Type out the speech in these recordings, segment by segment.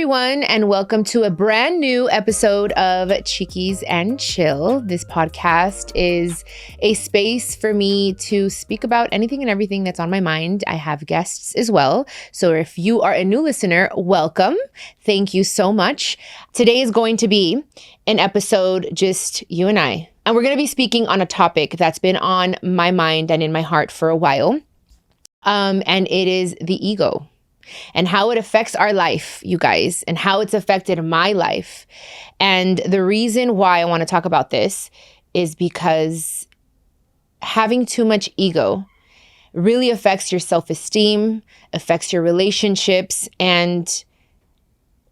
everyone, and welcome to a brand new episode of Chiquis and Chill. This podcast is a space for me to speak about anything and everything that's on my mind. I have guests as well. So if you are a new listener, welcome. Thank you so much. Today is going to be an episode just you and I. And we're going to be speaking on a topic that's been on my mind and in my heart for a while. And it is the ego. And how it affects our life, you guys, and how it's affected my life. And the reason why I want to talk about this is because having too much ego really affects your self-esteem, affects your relationships. And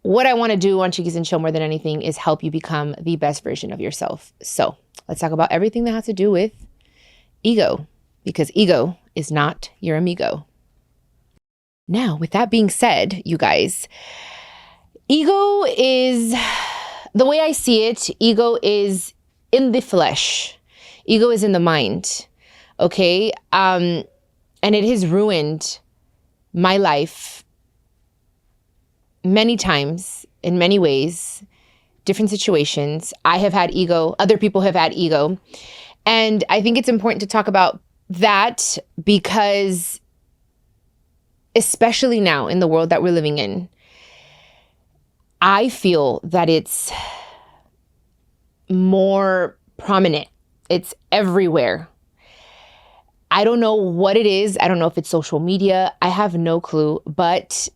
what I want to do on Chiquis and Chill more than anything is help you become the best version of yourself. So let's talk about everything that has to do with ego, because ego is not your amigo. Now, with that being said, you guys, ego is, the way I see it, ego is in the flesh. Ego is in the mind, okay? And it has ruined my life many times, in many ways, different situations. I have had ego, other people have had ego. And I think it's important to talk about that because especially now in the world that we're living in, I feel that it's more prominent. It's everywhere. I don't know what it is. I don't know if it's social media. I have no clue, but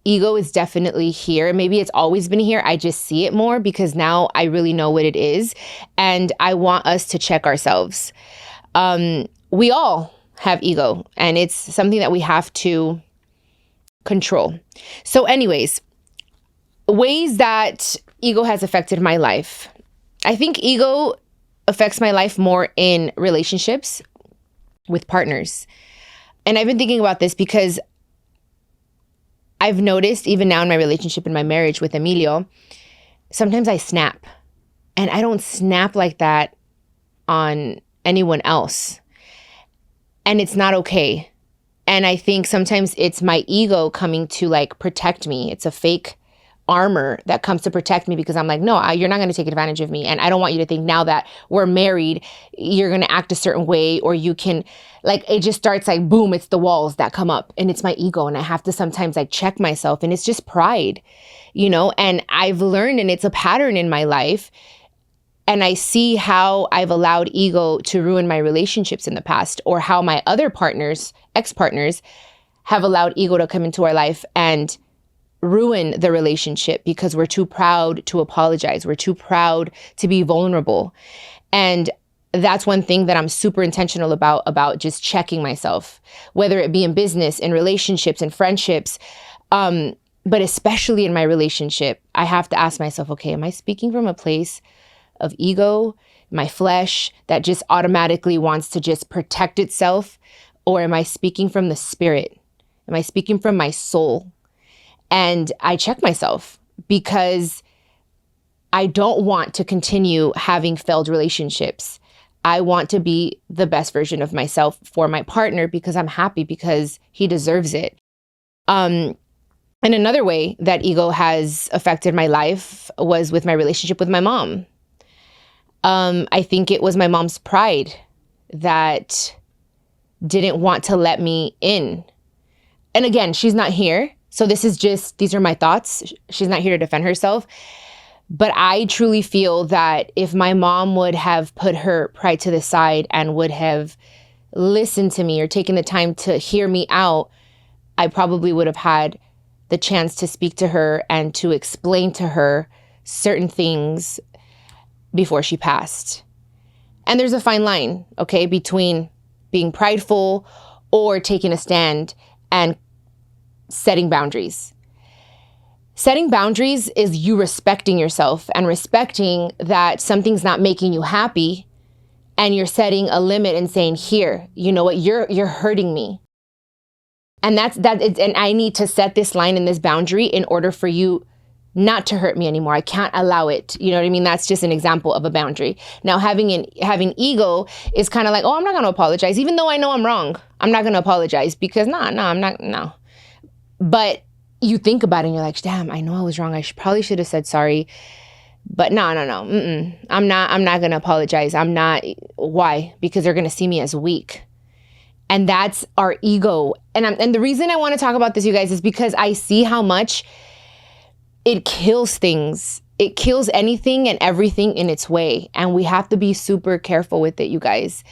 ego is definitely here. Maybe it's always been here. I just see it more because now I really know what it is. And I want us to check ourselves. We all have ego, and it's something that we have to control. So anyways, ways that ego has affected my life. I think ego affects my life more in relationships with partners. And I've been thinking about this because I've noticed even now in my relationship, in my marriage with Emilio, sometimes I snap. And I don't snap like that on anyone else. And it's not okay. And I think sometimes it's my ego coming to like protect me. It's a fake armor that comes to protect me because I'm like, no, you're not going to take advantage of me. And I don't want you to think now that we're married, you're going to act a certain way, or you can, like, it just starts like, boom, it's the walls that come up and it's my ego. And I have to sometimes like check myself, and it's just pride, you know, and I've learned, and it's a pattern in my life. And I see how I've allowed ego to ruin my relationships in the past, or how my other partners, ex-partners, have allowed ego to come into our life and ruin the relationship because we're too proud to apologize. We're too proud to be vulnerable. And that's one thing that I'm super intentional about just checking myself, whether it be in business, in relationships, in friendships. But especially in my relationship, I have to ask myself, okay, am I speaking from a place of ego, my flesh that just automatically wants to just protect itself? Or am I speaking from the spirit? Am I speaking from my soul? And I check myself because I don't want to continue having failed relationships. I want to be the best version of myself for my partner because I'm happy, because he deserves it. And another way that ego has affected my life was with my relationship with my mom. I think it was my mom's pride that didn't want to let me in. And again, she's not here. So these are my thoughts. She's not here to defend herself. But I truly feel that if my mom would have put her pride to the side and would have listened to me or taken the time to hear me out, I probably would have had the chance to speak to her and to explain to her certain things before she passed. And there's a fine line, okay, between being prideful or taking a stand and setting boundaries. Setting boundaries is you respecting yourself and respecting that something's not making you happy, and you're setting a limit and saying, here, you know what, you're hurting me. And and I need to set this line and this boundary in order for you not to hurt me anymore. I can't allow it. You know what I mean? That's just an example of a boundary. Now, having ego is kind of like, oh, I'm not going to apologize. Even though I know I'm wrong, I'm not going to apologize because I'm not. But you think about it and you're like, damn, I know I was wrong. Probably should have said sorry. But no. I'm not going to apologize. I'm not. Why? Because they're going to see me as weak. And that's our ego. And the reason I want to talk about this, you guys, is because I see how much it kills things. It kills anything and everything in its way. And we have to be super careful with it, you guys.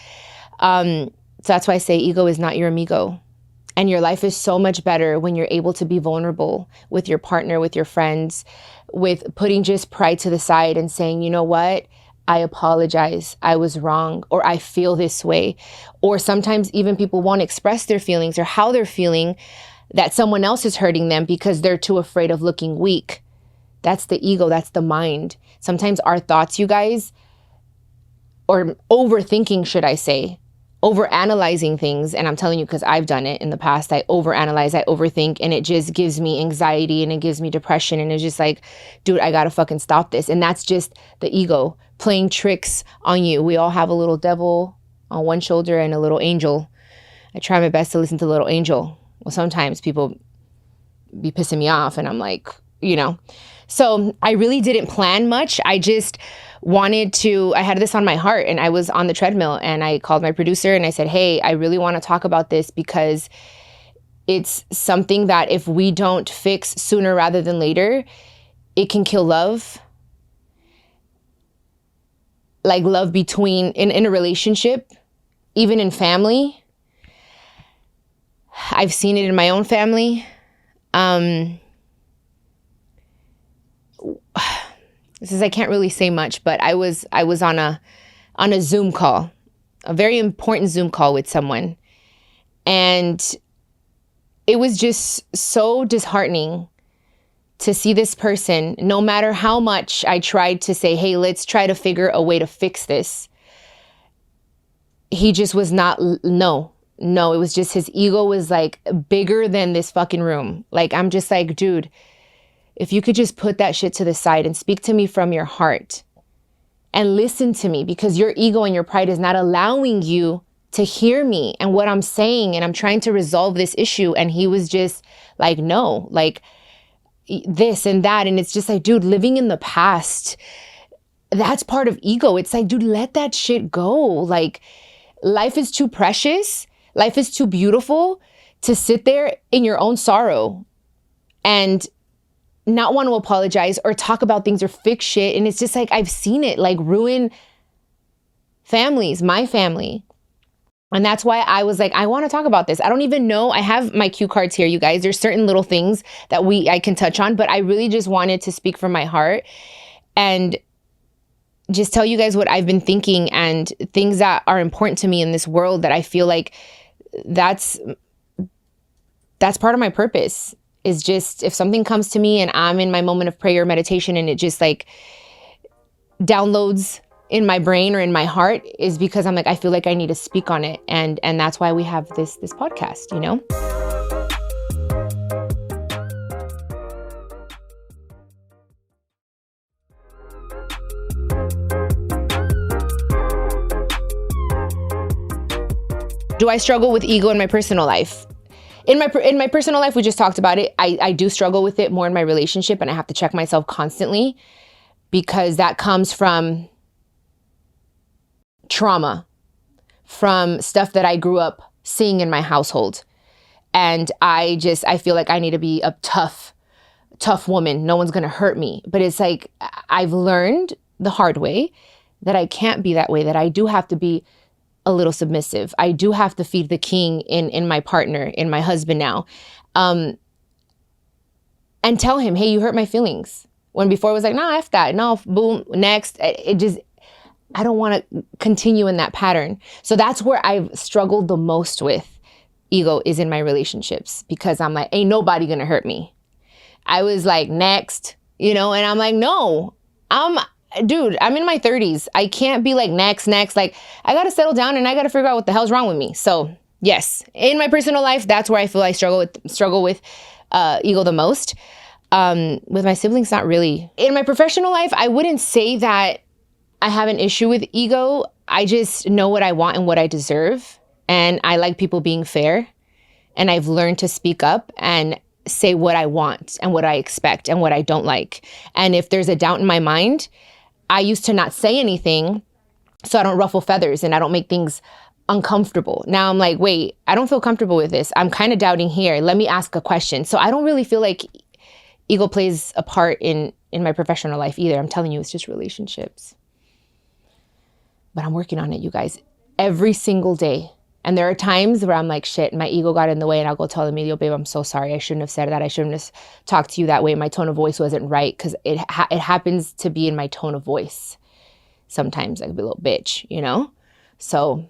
So that's why I say ego is not your amigo. And your life is so much better when you're able to be vulnerable with your partner, with your friends, with putting just pride to the side and saying, you know what? I apologize. I was wrong, or I feel this way. Or sometimes even people won't express their feelings or how they're feeling, that someone else is hurting them because they're too afraid of looking weak. That's the ego. That's the mind. Sometimes our thoughts, you guys, or overthinking, should I say, overanalyzing things. And I'm telling you, because I've done it in the past, I overanalyze, I overthink, and it just gives me anxiety and it gives me depression. And it's just like, dude, I gotta fucking stop this. And that's just the ego playing tricks on you. We all have a little devil on one shoulder and a little angel. I try my best to listen to the little angel. Well, sometimes people be pissing me off and I'm like, you know. So I really didn't plan much. I just wanted to, I had this on my heart, and I was on the treadmill and I called my producer and I said, hey, I really want to talk about this because it's something that if we don't fix sooner rather than later, it can kill love. Like love between, in a relationship, even in family. I've seen it in my own family. This is, I can't really say much, but I was on a Zoom call, a very important Zoom call with someone. And it was just so disheartening to see this person, no matter how much I tried to say, hey, let's try to figure a way to fix this. He just was not, no, it was just his ego was like bigger than this fucking room. Like, I'm just like, dude, if you could just put that shit to the side and speak to me from your heart and listen to me, because your ego and your pride is not allowing you to hear me and what I'm saying. And I'm trying to resolve this issue. And he was just like, no, like this and that. And it's just like, dude, living in the past, that's part of ego. It's like, dude, let that shit go. Like, life is too precious. Life is too beautiful to sit there in your own sorrow and not want to apologize or talk about things or fix shit. And it's just like, I've seen it like ruin families, my family. And that's why I was like, I want to talk about this. I don't even know. I have my cue cards here, you guys. There's certain little things that I can touch on, but I really just wanted to speak from my heart and just tell you guys what I've been thinking and things that are important to me in this world, that I feel like that's part of my purpose. Is just, if something comes to me and I'm in my moment of prayer or meditation and it just like downloads in my brain or in my heart, is because I'm like, I feel like I need to speak on it. And that's why we have this podcast, you know? Do I struggle with ego in my personal life? In my personal life, we just talked about it. I do struggle with it more in my relationship, and I have to check myself constantly because that comes from trauma, from stuff that I grew up seeing in my household. And I feel like I need to be a tough woman. No one's going to hurt me. But it's like, I've learned the hard way that I can't be that way, that I do have to be a little submissive. I do have to feed the king in my partner, in my husband now. And tell him, hey, you hurt my feelings. When before it was like, nah, F that. No, boom, next. I don't want to continue in that pattern. So that's where I've struggled the most with ego, is in my relationships, because I'm like, ain't nobody going to hurt me. I was like, next, and I'm like, no, dude, I'm in my 30s. I can't be like next. Like, I got to settle down and I got to figure out what the hell's wrong with me. So yes, in my personal life, that's where I feel I struggle with ego the most. With my siblings, not really. In my professional life, I wouldn't say that I have an issue with ego. I just know what I want and what I deserve. And I like people being fair. And I've learned to speak up. And say what I want and what I expect and what I don't like. And if there's a doubt in my mind, I used to not say anything so I don't ruffle feathers and I don't make things uncomfortable. Now I'm like, wait, I don't feel comfortable with this. I'm kind of doubting here. Let me ask a question. So I don't really feel like ego plays a part in my professional life either. I'm telling you, it's just relationships. But I'm working on it, you guys, every single day. And there are times where I'm like, shit, my ego got in the way, and I'll go tell Emilio, babe, I'm so sorry. I shouldn't have said that. I shouldn't have talked to you that way. My tone of voice wasn't right, because it happens to be in my tone of voice. Sometimes I could be a little bitch, you know? So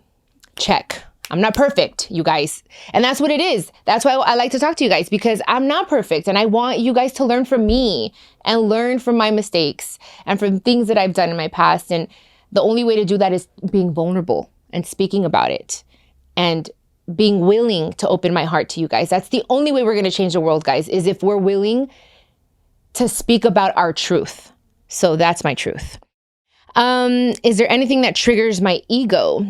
check. I'm not perfect, you guys. And that's what it is. That's why I like to talk to you guys, because I'm not perfect. And I want you guys to learn from me and learn from my mistakes and from things that I've done in my past. And the only way to do that is being vulnerable and speaking about it and being willing to open my heart to you guys. That's the only way we're going to change the world, guys, is if we're willing to speak about our truth. So that's my truth. Is there anything that triggers my ego?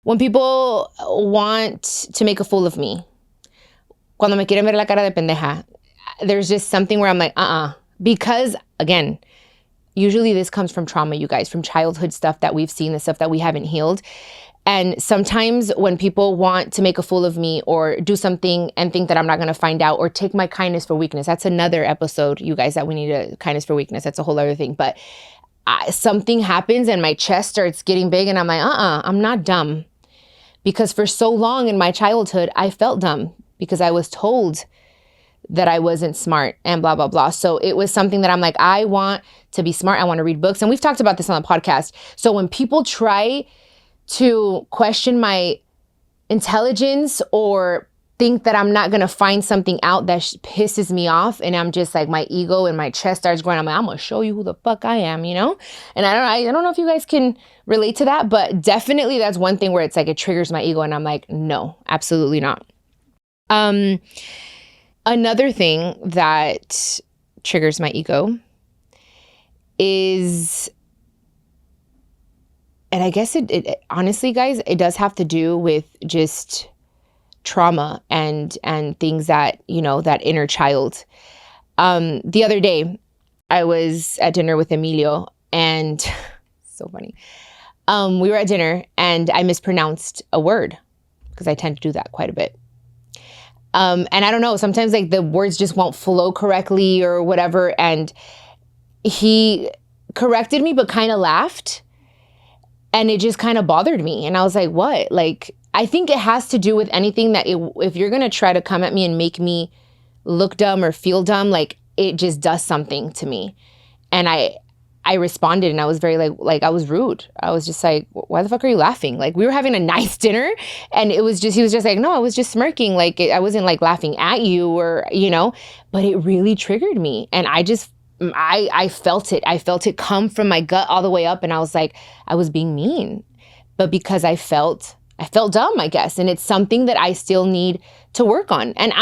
When people want to make a fool of me, cuando me quieren ver la cara de pendeja, there's just something where I'm like, because again, usually this comes from trauma, you guys, from childhood stuff that we've seen, the stuff that we haven't healed. And sometimes when people want to make a fool of me or do something and think that I'm not going to find out, or take my kindness for weakness, that's another episode, you guys, that we need a kindness for weakness. That's a whole other thing. But something happens and my chest starts getting big and I'm like, I'm not dumb. Because for so long in my childhood, I felt dumb because I was told that I wasn't smart and blah, blah, blah. So it was something that I'm like, I want to be smart. I want to read books. And we've talked about this on the podcast. So when people try to question my intelligence or think that I'm not going to find something out that pisses me off, and I'm just like, my ego and my chest starts growing, I'm like, I'm going to show you who the fuck I am, you know? And I don't know if you guys can relate to that, but definitely that's one thing where it's like, it triggers my ego and I'm like, no, absolutely not. Another thing that triggers my ego is, and I guess it honestly, guys, it does have to do with just trauma and things that, you know, that inner child. The other day, I was at dinner with Emilio, and so funny. We were at dinner and I mispronounced a word, because I tend to do that quite a bit. And I don't know, sometimes like the words just won't flow correctly or whatever. And he corrected me, but kind of laughed. And it just kind of bothered me. And I was like, what? Like, I think it has to do with anything that if you're going to try to come at me and make me look dumb or feel dumb, like it just does something to me. And I responded, and I was very like I was rude. I was just like, why the fuck are you laughing? Like, we were having a nice dinner, and he was just like, no, I was just smirking. Like, I wasn't like laughing at you or, you know, but it really triggered me. And I felt it. I felt it come from my gut all the way up. And I was like, I was being mean, but because I felt dumb, I guess. And it's something that I still need to work on. And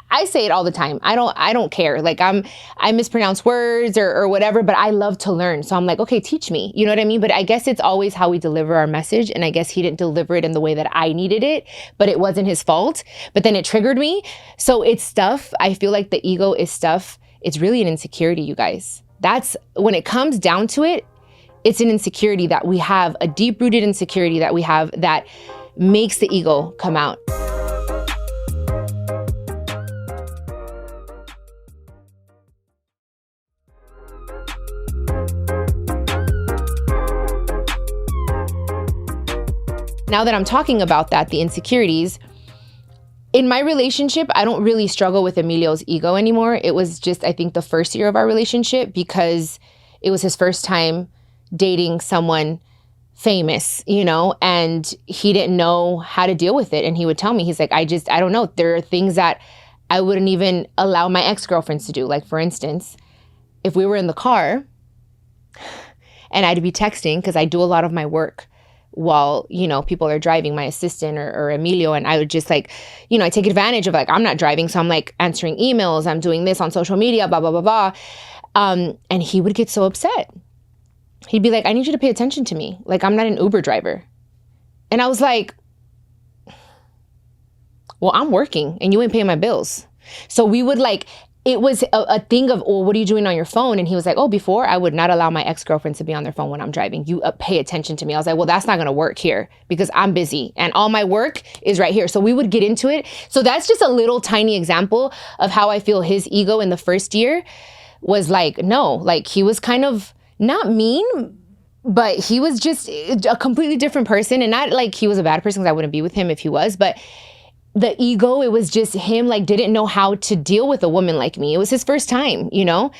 I say it all the time. I don't care. Like I mispronounce words or whatever, but I love to learn. So I'm like, okay, teach me. You know what I mean? But I guess it's always how we deliver our message. And I guess he didn't deliver it in the way that I needed it, but it wasn't his fault. But then it triggered me. So it's stuff. I feel like the ego is stuff. It's really an insecurity, you guys. That's when it comes down to it. It's an insecurity that we have, a deep-rooted insecurity that we have that makes the ego come out. Now that I'm talking about that, the insecurities, in my relationship, I don't really struggle with Emilio's ego anymore. It was just, I think, the first year of our relationship, because it was his first time dating someone famous, you know, and he didn't know how to deal with it. And he would tell me, he's like, I don't know. There are things that I wouldn't even allow my ex-girlfriends to do. Like, for instance, if we were in the car and I'd be texting, because I do a lot of my work while, you know, people are driving, my assistant or Emilio, and I would just like, you know, I take advantage of like, I'm not driving. So I'm like answering emails, I'm doing this on social media, blah, blah, blah, blah. And he would get so upset. He'd be like, I need you to pay attention to me. Like, I'm not an Uber driver. And I was like, well, I'm working and you ain't paying my bills. So we would like, it was a thing of, well, what are you doing on your phone? And he was like, oh, before I would not allow my ex-girlfriends to be on their phone when I'm driving. You pay attention to me. I was like, well, that's not going to work here because I'm busy and all my work is right here. So we would get into it. So that's just a little tiny example of how I feel his ego in the first year was like, no, like he was kind of not mean, but he was just a completely different person. And not like he was a bad person because I wouldn't be with him if he was, but the ego, it was just him like didn't know how to deal with a woman like me. It was his first time, you know?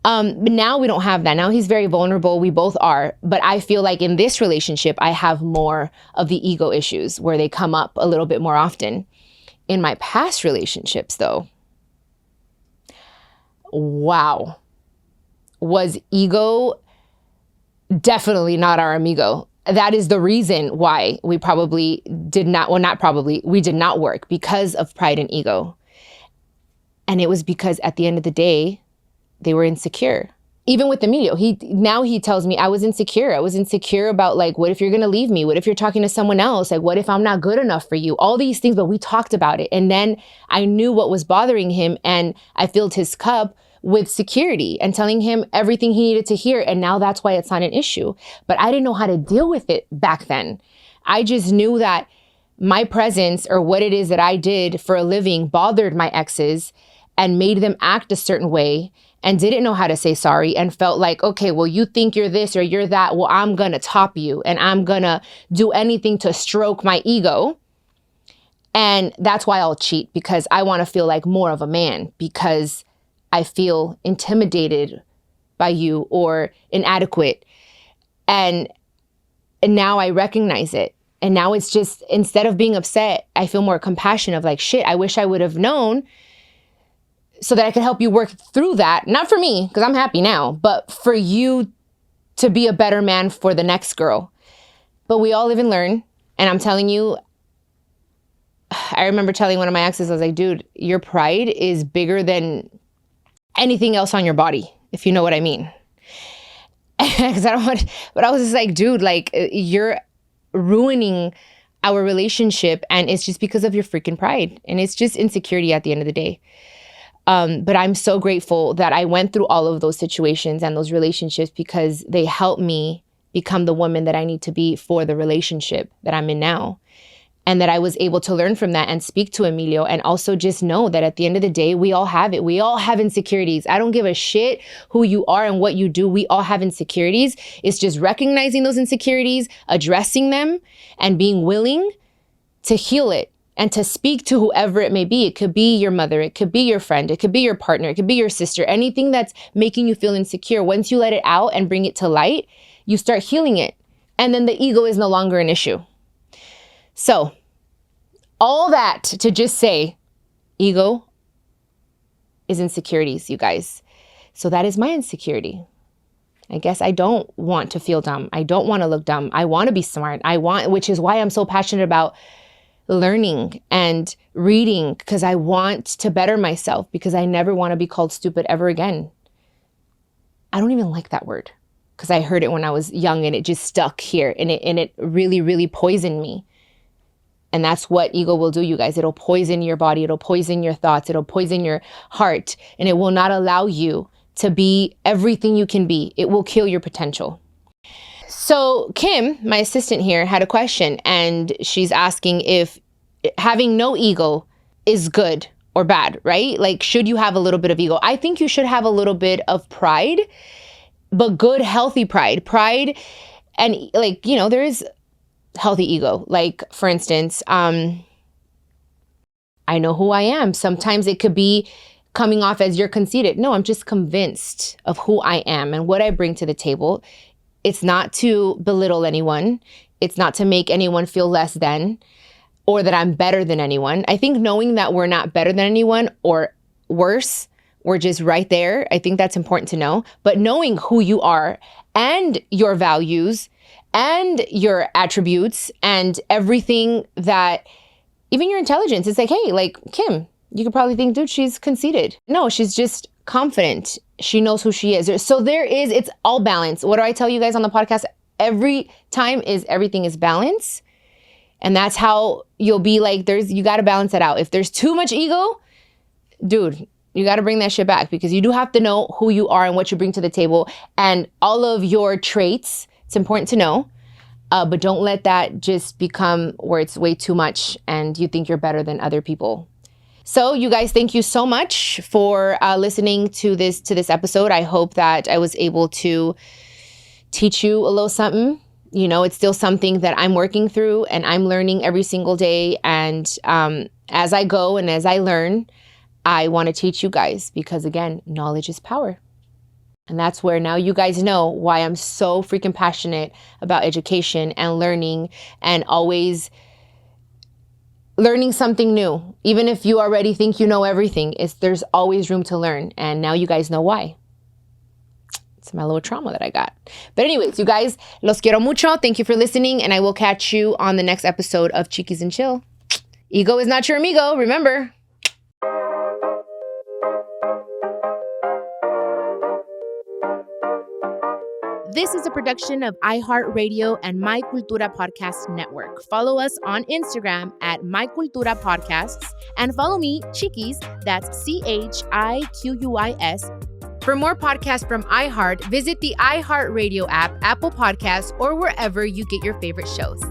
But now we don't have that. Now he's very vulnerable. We both are. But I feel like in this relationship, I have more of the ego issues where they come up a little bit more often. In my past relationships though, wow, was ego definitely not our amigo. That is the reason why we probably did not, well, not probably, we did not work because of pride and ego. And it was because at the end of the day, they were insecure. Even with Amigo, now he tells me I was insecure. I was insecure about like, what if you're going to leave me? What if you're talking to someone else? Like, what if I'm not good enough for you? All these things, but we talked about it. And then I knew what was bothering him and I filled his cup with security and telling him everything he needed to hear. And now that's why it's not an issue. But I didn't know how to deal with it back then. I just knew that my presence or what it is that I did for a living bothered my exes and made them act a certain way and didn't know how to say sorry and felt like, okay, well, you think you're this or you're that. Well, I'm going to top you and I'm going to do anything to stroke my ego. And that's why I'll cheat, because I want to feel like more of a man, because I feel intimidated by you or inadequate. And now I recognize it. And now it's just, instead of being upset, I feel more compassion of like, shit, I wish I would have known so that I could help you work through that. Not for me, because I'm happy now, but for you to be a better man for the next girl. But we all live and learn. And I'm telling you, I remember telling one of my exes, I was like, dude, your pride is bigger than anything else on your body, if you know what I mean. Because I don't want, but I was just like, dude, like you're ruining our relationship and it's just because of your freaking pride. And it's just insecurity at the end of the day. But I'm so grateful that I went through all of those situations and those relationships because they helped me become the woman that I need to be for the relationship that I'm in now. And that I was able to learn from that and speak to Emilio and also just know that at the end of the day, we all have it. We all have insecurities. I don't give a shit who you are and what you do. We all have insecurities. It's just recognizing those insecurities, addressing them, and being willing to heal it and to speak to whoever it may be. It could be your mother. It could be your friend. It could be your partner. It could be your sister. Anything that's making you feel insecure. Once you let it out and bring it to light, you start healing it. And then the ego is no longer an issue. So all that to just say, ego is insecurities, you guys. So that is my insecurity. I guess I don't want to feel dumb. I don't want to look dumb. I want to be smart. Which is why I'm so passionate about learning and reading, because I want to better myself, because I never want to be called stupid ever again. I don't even like that word because I heard it when I was young and it just stuck here and it really, really poisoned me. And that's what ego will do, you guys. It'll poison your body. It'll poison your thoughts. It'll poison your heart. And it will not allow you to be everything you can be. It will kill your potential. So Kim, my assistant here, had a question. And she's asking if having no ego is good or bad, right? Like, should you have a little bit of ego? I think you should have a little bit of pride, but good, healthy pride. Pride, and like, you know, there is healthy ego. Like, for instance, I know who I am. Sometimes it could be coming off as you're conceited. No, I'm just convinced of who I am and what I bring to the table. It's not to belittle anyone. It's not to make anyone feel less than or that I'm better than anyone. I think knowing that we're not better than anyone or worse, we're just right there. I think that's important to know. But knowing who you are and your values and your attributes and everything that, even your intelligence, it's like, hey, like Kim, you could probably think, dude, she's conceited. No, she's just confident. She knows who she is. So it's all balance. What do I tell you guys on the podcast every time is everything is balance. And that's how you'll be like, you got to balance it out. If there's too much ego, dude, you got to bring that shit back, because you do have to know who you are and what you bring to the table and all of your traits. It's important to know, but don't let that just become where it's way too much and you think you're better than other people. So you guys, thank you so much for listening to this episode. I hope that I was able to teach you a little something. You know, it's still something that I'm working through and I'm learning every single day. And as I go and as I learn, I want to teach you guys, because again, knowledge is power. And that's where now you guys know why I'm so freaking passionate about education and learning, and always learning something new. Even if you already think you know everything, there's always room to learn. And now you guys know why. It's my little trauma that I got. But anyways, you guys, los quiero mucho. Thank you for listening. And I will catch you on the next episode of Chiquis and Chill. Ego is not your amigo, remember. This is a production of iHeartRadio and My Cultura Podcast Network. Follow us on Instagram at My Cultura Podcasts, and follow me, Chiquis, that's CHIQUIS. For more podcasts from iHeart, visit the iHeartRadio app, Apple Podcasts, or wherever you get your favorite shows.